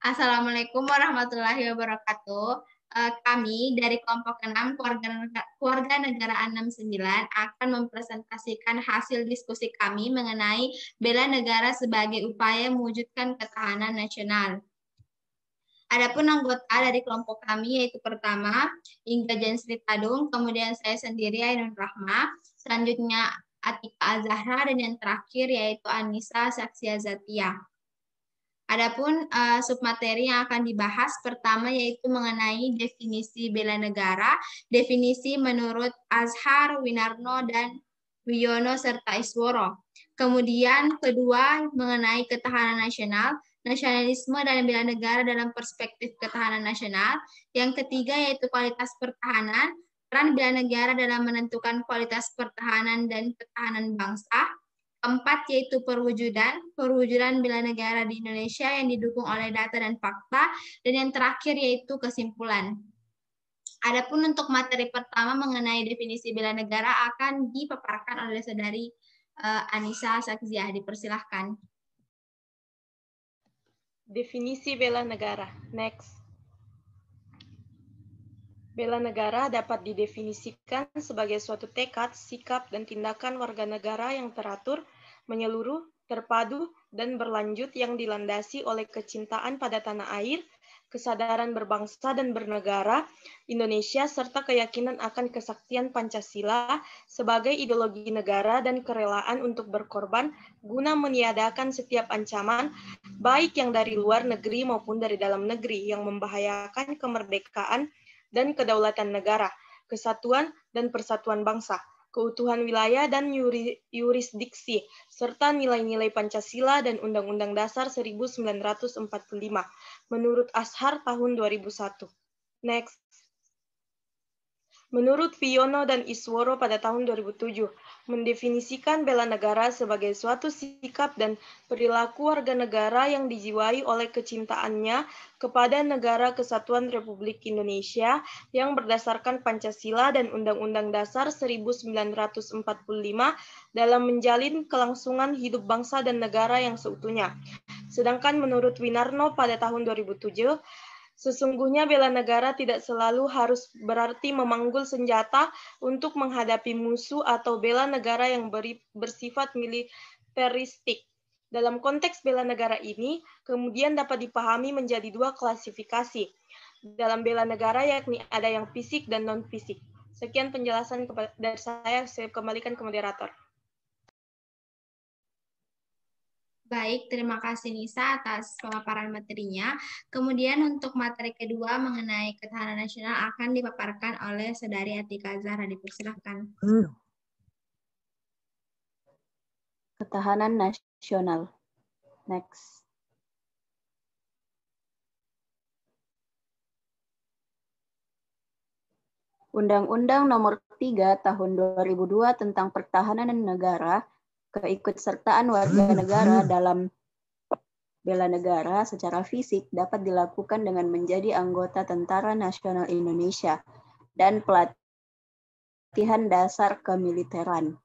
Assalamualaikum warahmatullahi wabarakatuh. Kami dari kelompok 6 keluarga negara 69 akan mempresentasikan hasil diskusi kami mengenai bela negara sebagai upaya mewujudkan ketahanan nasional. Adapun anggota dari kelompok kami yaitu pertama Inga Jensri Tadung, kemudian saya sendiri Ainun Rahma, selanjutnya Atika Azahra, dan yang terakhir yaitu Anissa Saksia Zatia. Adapun submateri yang akan dibahas pertama yaitu mengenai definisi bela negara, definisi menurut Azhar, Winarno, dan Wiono serta Isworo. Kemudian kedua mengenai ketahanan nasional, nasionalisme dan bela negara dalam perspektif ketahanan nasional. Yang ketiga yaitu kualitas pertahanan, peran bela negara dalam menentukan kualitas pertahanan dan ketahanan bangsa. Keempat yaitu perwujudan bela negara di Indonesia yang didukung oleh data dan fakta, dan yang terakhir yaitu kesimpulan. Adapun untuk materi pertama mengenai definisi bela negara akan dipaparkan oleh saudari Anissa Sakziah. Dipersilahkan. Definisi bela negara. Next. Bela negara dapat didefinisikan sebagai suatu tekad, sikap, dan tindakan warga negara yang teratur, menyeluruh, terpadu, dan berlanjut yang dilandasi oleh kecintaan pada tanah air, kesadaran berbangsa dan bernegara, Indonesia, serta keyakinan akan kesaktian Pancasila sebagai ideologi negara dan kerelaan untuk berkorban guna meniadakan setiap ancaman, baik yang dari luar negeri maupun dari dalam negeri, yang membahayakan kemerdekaan dan kedaulatan negara, kesatuan dan persatuan bangsa, keutuhan wilayah dan yurisdiksi, serta nilai-nilai Pancasila dan Undang-Undang Dasar 1945, menurut Azhar tahun 2001. Next. Menurut Wiono dan Isworo pada tahun 2007, mendefinisikan bela negara sebagai suatu sikap dan perilaku warga negara yang dijiwai oleh kecintaannya kepada Negara Kesatuan Republik Indonesia yang berdasarkan Pancasila dan Undang-Undang Dasar 1945 dalam menjalin kelangsungan hidup bangsa dan negara yang seutuhnya. Sedangkan menurut Winarno pada tahun 2007, sesungguhnya bela negara tidak selalu harus berarti memanggul senjata untuk menghadapi musuh atau bela negara yang bersifat militeristik. Dalam konteks bela negara ini, kemudian dapat dipahami menjadi dua klasifikasi. Dalam bela negara yakni ada yang fisik dan non-fisik. Sekian penjelasan dari saya kembalikan ke moderator. Baik, terima kasih Nisa atas pemaparan materinya. Kemudian untuk materi kedua mengenai ketahanan nasional akan dipaparkan oleh saudari Atika Zahra. Dipersilahkan. Ketahanan nasional. Next. Undang-Undang Nomor 3 Tahun 2002 tentang Pertahanan Negara, keikutsertaan warga negara dalam bela negara secara fisik dapat dilakukan dengan menjadi anggota Tentara Nasional Indonesia dan pelatihan dasar kemiliteran.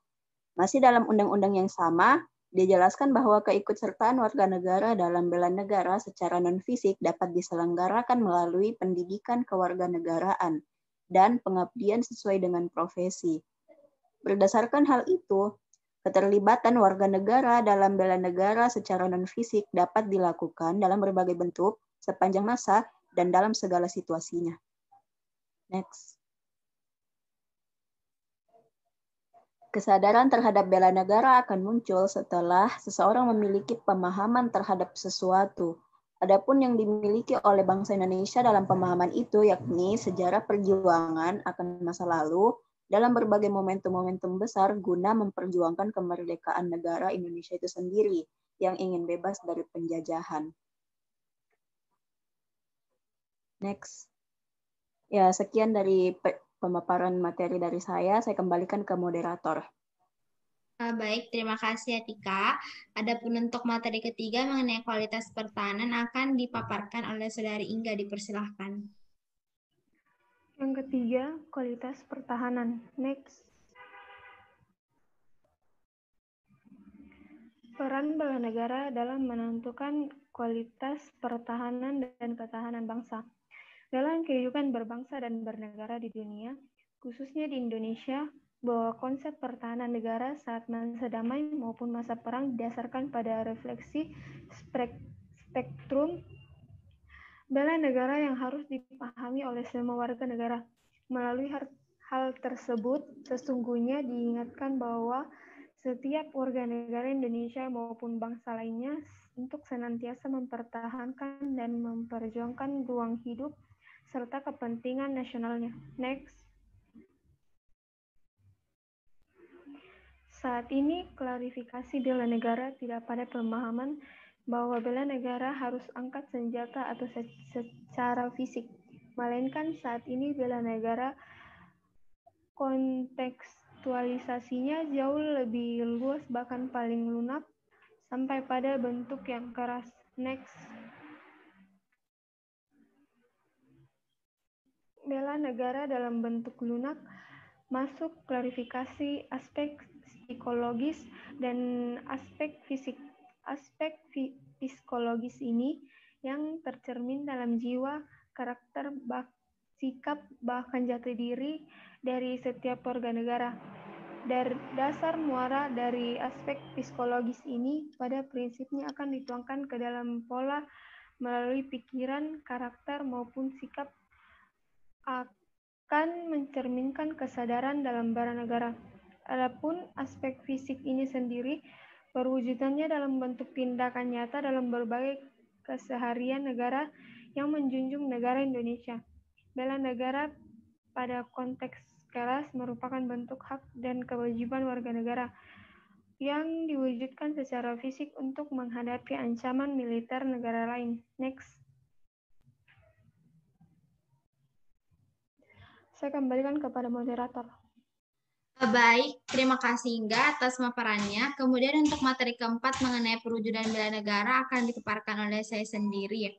Masih dalam undang-undang yang sama, dijelaskan bahwa keikutsertaan warga negara dalam bela negara secara non-fisik dapat diselenggarakan melalui pendidikan kewarganegaraan dan pengabdian sesuai dengan profesi. Berdasarkan hal itu, keterlibatan warga negara dalam bela negara secara non-fisik dapat dilakukan dalam berbagai bentuk, sepanjang masa, dan dalam segala situasinya. Next. Kesadaran terhadap bela negara akan muncul setelah seseorang memiliki pemahaman terhadap sesuatu. Adapun yang dimiliki oleh bangsa Indonesia dalam pemahaman itu yakni sejarah perjuangan akan masa lalu dalam berbagai momentum-momentum besar guna memperjuangkan kemerdekaan negara Indonesia itu sendiri yang ingin bebas dari penjajahan. Next. Ya, sekian dari pemaparan materi dari saya kembalikan ke moderator. Baik, terima kasih Atika. Adapun untuk materi ketiga mengenai kualitas pertahanan akan dipaparkan oleh saudari Inga. Dipersilahkan. Yang ketiga, kualitas pertahanan. Next. Peran bela negara dalam menentukan kualitas pertahanan dan ketahanan bangsa. Dalam kehidupan berbangsa dan bernegara di dunia, khususnya di Indonesia, bahwa konsep pertahanan negara saat masa damai maupun masa perang didasarkan pada refleksi spektrum bela negara yang harus dipahami oleh semua warga negara. Melalui hal tersebut, sesungguhnya diingatkan bahwa setiap warga negara Indonesia maupun bangsa lainnya untuk senantiasa mempertahankan dan memperjuangkan ruang hidup serta kepentingan nasionalnya. Next. Saat ini, klarifikasi bela negara tidak pada pemahaman bahwa bela negara harus angkat senjata atau secara fisik, melainkan saat ini bela negara kontekstualisasinya jauh lebih luas bahkan paling lunak sampai pada bentuk yang keras. Next. Bela negara dalam bentuk lunak masuk klarifikasi aspek psikologis dan aspek fisik. Aspek psikologis ini yang tercermin dalam jiwa, karakter, sikap, bahkan jati diri dari setiap warga negara. Dasar muara dari aspek psikologis ini pada prinsipnya akan dituangkan ke dalam pola melalui pikiran, karakter, maupun sikap akan mencerminkan kesadaran dalam bela negara. Adapun aspek fisik ini sendiri perwujudannya dalam bentuk tindakan nyata dalam berbagai keseharian negara yang menjunjung negara Indonesia. Bela negara pada konteks keras merupakan bentuk hak dan kewajiban warga negara yang diwujudkan secara fisik untuk menghadapi ancaman militer negara lain. Next. Saya kembalikan kepada moderator. Baik, terima kasih Inga atas paparannya. Kemudian untuk materi keempat mengenai perwujudan bela negara akan dipaparkan oleh saya sendiri.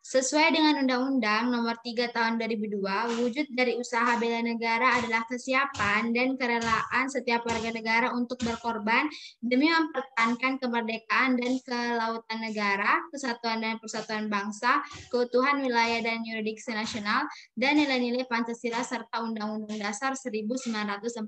Sesuai dengan Undang-Undang Nomor 3 Tahun 2002, wujud dari usaha bela negara adalah kesiapan dan kerelaan setiap warga negara untuk berkorban demi mempertahankan kemerdekaan dan kelautan negara, kesatuan dan persatuan bangsa, keutuhan wilayah dan yurisdiksi nasional, dan nilai-nilai Pancasila serta Undang-Undang Dasar 1945.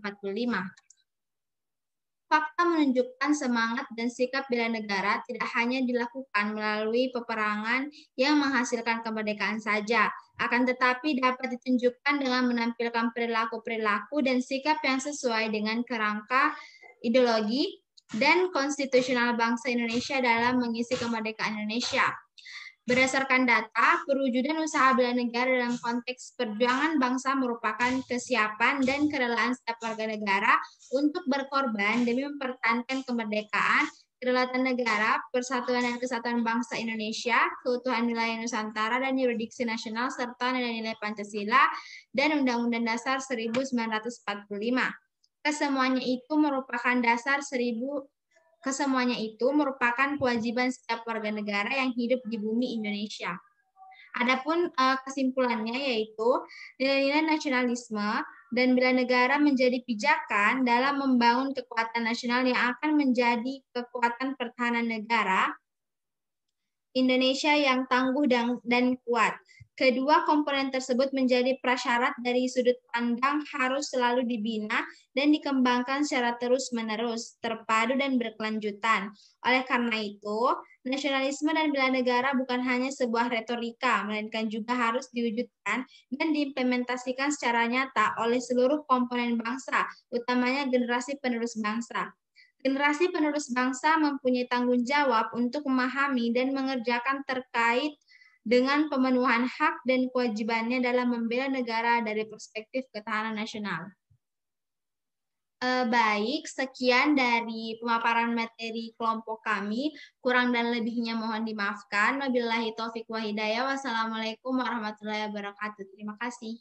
Fakta menunjukkan semangat dan sikap bela negara tidak hanya dilakukan melalui peperangan yang menghasilkan kemerdekaan saja, akan tetapi dapat ditunjukkan dengan menampilkan perilaku-perilaku dan sikap yang sesuai dengan kerangka ideologi dan konstitusional bangsa Indonesia dalam mengisi kemerdekaan Indonesia. Berdasarkan data, perwujudan usaha bela negara dalam konteks perjuangan bangsa merupakan kesiapan dan kerelaan setiap warga negara untuk berkorban demi mempertahankan kemerdekaan, kedaulatan negara, persatuan dan kesatuan bangsa Indonesia, keutuhan wilayah Nusantara dan yurisdiksi nasional, serta nilai-nilai Pancasila dan Undang-Undang Dasar 1945. Kesemuanya itu merupakan kewajiban setiap warga negara yang hidup di bumi Indonesia. Adapun kesimpulannya yaitu nilai-nilai nasionalisme dan bela negara menjadi pijakan dalam membangun kekuatan nasional yang akan menjadi kekuatan pertahanan negara Indonesia yang tangguh dan kuat. Kedua komponen tersebut menjadi prasyarat dari sudut pandang harus selalu dibina dan dikembangkan secara terus-menerus, terpadu dan berkelanjutan. Oleh karena itu, nasionalisme dan bela negara bukan hanya sebuah retorika, melainkan juga harus diwujudkan dan diimplementasikan secara nyata oleh seluruh komponen bangsa, utamanya generasi penerus bangsa. Generasi penerus bangsa mempunyai tanggung jawab untuk memahami dan mengerjakan terkait dengan pemenuhan hak dan kewajibannya dalam membela negara dari perspektif ketahanan nasional. Baik, sekian dari pemaparan materi kelompok kami. Kurang dan lebihnya mohon dimaafkan. Wabillahi taufiq wa hidayah. Wassalamualaikum warahmatullahi wabarakatuh. Terima kasih.